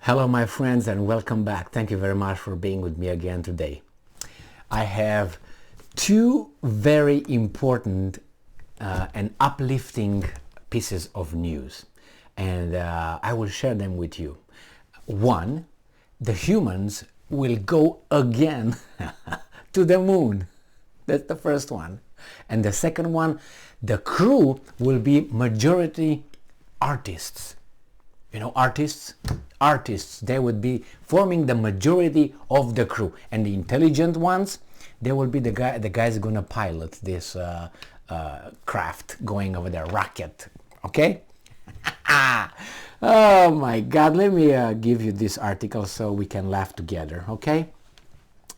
Hello my friends and welcome back. Thank you very much for being with me again today. I have two very important and uplifting pieces of news and I will share them with you. One, the humans will go again to the moon. That's the first one. And the second one, the crew will be majority artists. You know, artists, they would be forming the majority of the crew, and the intelligent ones, they will be the guys gonna pilot this craft going over there, rocket. Okay. Oh my God, let me give you this article so we can laugh together. Okay,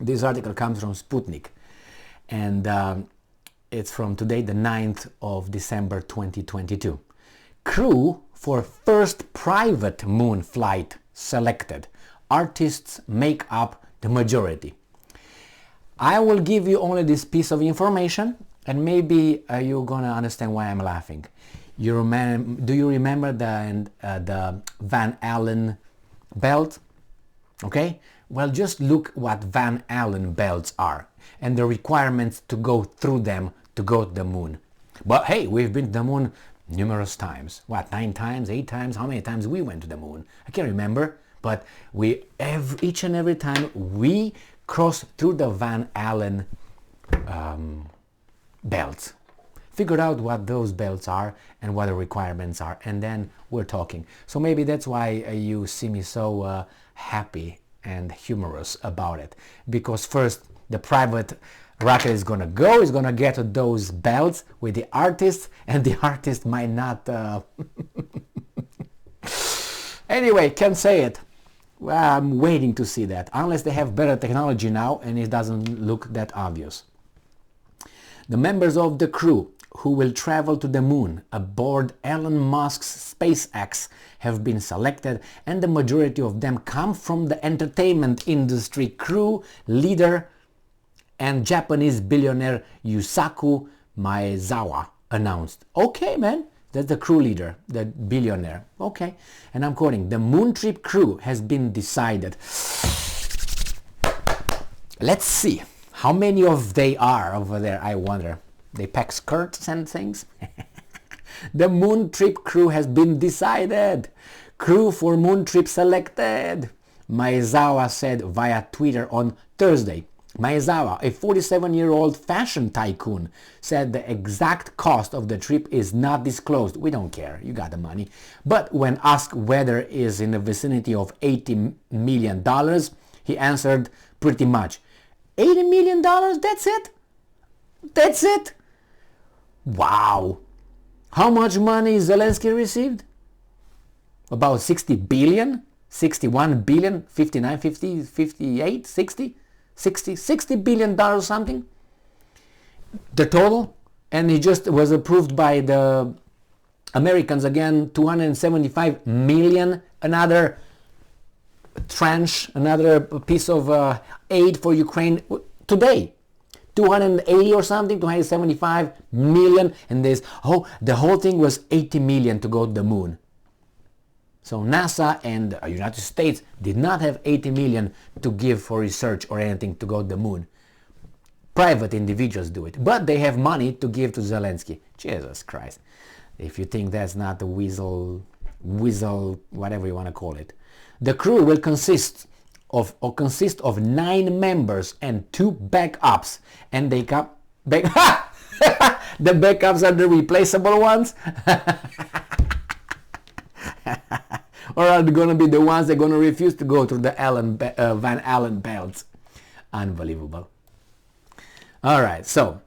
this article comes from Sputnik, and it's from today, the 9th of December 2022. Crew for first private moon flight selected. Artists make up the majority. I will give you only this piece of information, and maybe you're gonna understand why I'm laughing. Do you remember the Van Allen belt? Okay, well, just look what Van Allen belts are and the requirements to go through them to go to the moon. But hey, we've been to the moon numerous times. What, 9 times, 8 times? How many times we went to the moon? I can't remember, but each and every time we crossed through the Van Allen belts. Figured out what those belts are and what the requirements are, and then we're talking. So maybe that's why you see me so happy and humorous about it, because first the private rocket is gonna go, is gonna get to those belts with the artists, and the artist might not anyway, can't say it. Well, I'm waiting to see that, unless they have better technology now and it doesn't look that obvious. The members of the crew who will travel to the moon aboard Elon Musk's SpaceX have been selected, and the majority of them come from the entertainment industry. Crew leader and Japanese billionaire Yusaku Maezawa announced. Okay, man, that's the crew leader, the billionaire. Okay, and I'm quoting, the moon trip crew has been decided. Let's see how many of they are over there, I wonder. They pack skirts and things. The moon trip crew has been decided. Crew for moon trip selected, Maezawa said via Twitter on Thursday. Maezawa, a 47-year-old fashion tycoon, said the exact cost of the trip is not disclosed. We don't care, you got the money. But when asked whether it is in the vicinity of $80 million, he answered pretty much. $80 million? That's it? That's it? Wow. How much money Zelensky received? About 60 billion? 61 billion? 59, 50, 58, 60? 60 billion dollars something, the total, and it just was approved by the Americans again. 275 million, another tranche, another piece of aid for Ukraine today. 280 or something, 275 million, and there's the whole thing was 80 million to go to the moon. So NASA and the United States did not have 80 million to give for research or anything to go to the moon. Private individuals do it, but they have money to give to Zelensky. Jesus Christ. If you think that's not the weasel, whatever you want to call it. The crew will consist of 9 members and 2 backups, and they come the backups are the replaceable ones. Or are they going to be the ones that are going to refuse to go through the Van Allen belts? Unbelievable. All right, so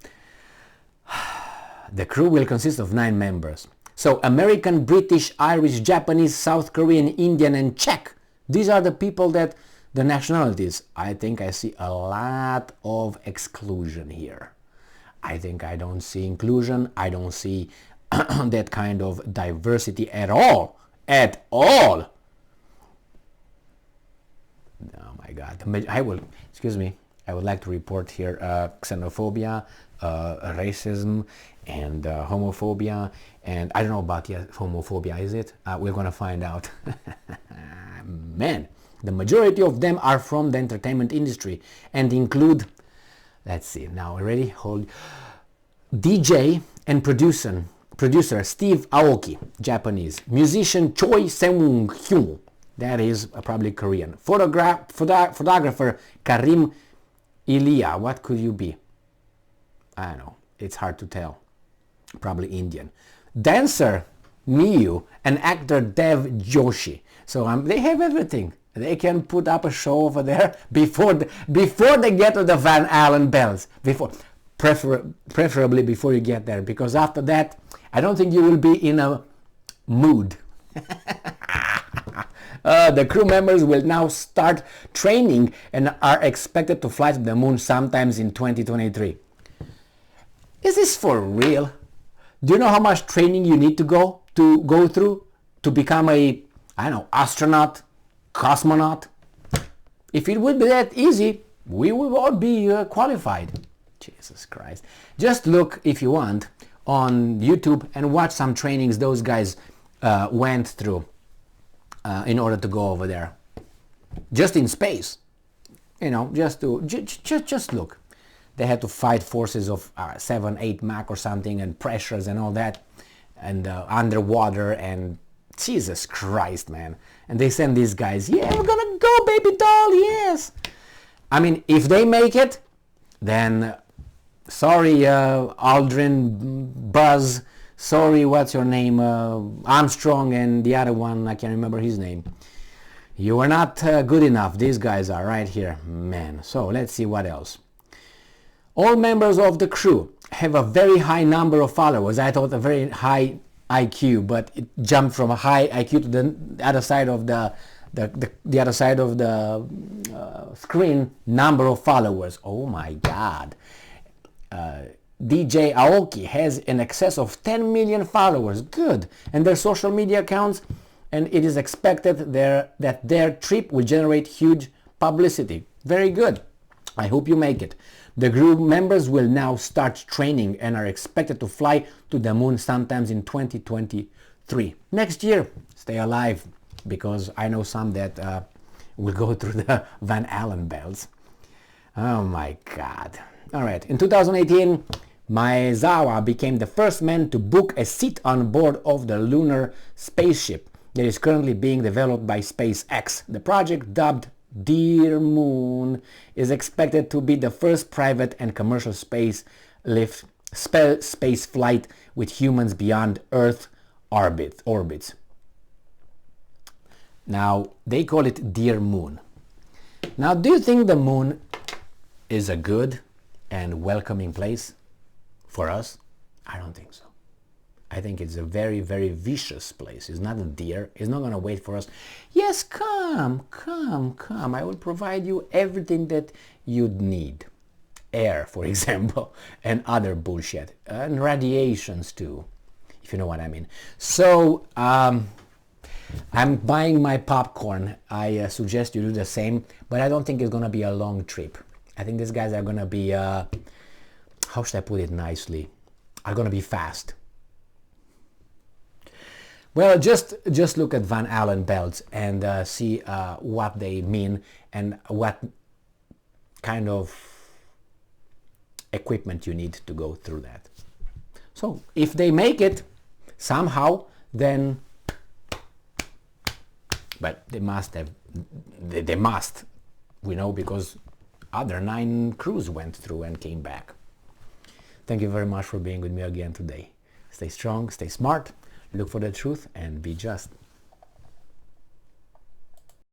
the crew will consist of 9 members. So American, British, Irish, Japanese, South Korean, Indian, and Czech. These are the people that the nationalities. I think I see a lot of exclusion here. I think I don't see inclusion. I don't see that kind of diversity at all. At all. Oh my God. I would like to report here xenophobia, racism, and homophobia, and I don't know about homophobia, is it? We're gonna find out. man. The majority of them are from the entertainment industry and include, let's see, now ready? Hold. DJ and producer Steve Aoki, Japanese. Musician Choi Seung-hyun, that is probably Korean. Photographer Karim Ilia, what could you be? I don't know, it's hard to tell. Probably Indian. Dancer Miyu and actor Dev Joshi. So they have everything. They can put up a show over there before they get to the Van Allen bells. Preferably before you get there, because after that, I don't think you will be in a mood. The crew members will now start training and are expected to fly to the moon sometimes in 2023. Is this for real? Do you know how much training you need to go through to become a, I don't know, astronaut, cosmonaut? If it would be that easy, we would all be qualified. Jesus Christ. Just look, if you want, on YouTube and watch some trainings those guys went through in order to go over there. Just in space. You know, just look. They had to fight forces of 7, 8 Mach or something, and pressures and all that, and underwater, and Jesus Christ, man. And they send these guys, yeah, we're gonna go, baby doll, yes. I mean, if they make it, then sorry, Aldrin, Buzz, sorry, what's your name, Armstrong, and the other one, I can't remember his name. You are not good enough. These guys are right here, man. So let's see what else. All members of the crew have a very high number of followers. I thought a very high IQ, but it jumped from a high IQ to the other side of the other side of the screen. Number of followers. Oh my God. DJ Aoki has in excess of 10 million followers. Good. And their social media accounts, and it is expected that their trip will generate huge publicity. Very good. I hope you make it. The group members will now start training and are expected to fly to the moon sometimes in 2023. Next year. Stay alive, because I know some that will go through the Van Allen bells. Oh my God. All right. In 2018, Maezawa became the first man to book a seat on board of the lunar spaceship that is currently being developed by SpaceX. The project, dubbed Dear Moon, is expected to be the first private and commercial space flight with humans beyond Earth orbits. Now, they call it Dear Moon. Now, do you think the moon is a good and welcoming place for us? I don't think so. I think it's a very, very vicious place. It's not a deer. It's not going to wait for us. Yes, come. I will provide you everything that you'd need. Air, for example, and other bullshit. And radiations too, if you know what I mean. So, I'm buying my popcorn. I suggest you do the same, but I don't think it's going to be a long trip. I think these guys are going to be, how should I put it nicely, are going to be fast. Well, just look at Van Allen belts and see what they mean and what kind of equipment you need to go through that. So if they make it somehow, then, but they must, we know, because other 9 crews went through and came back. Thank you very much for being with me again today. Stay strong, stay smart, look for the truth, and be just.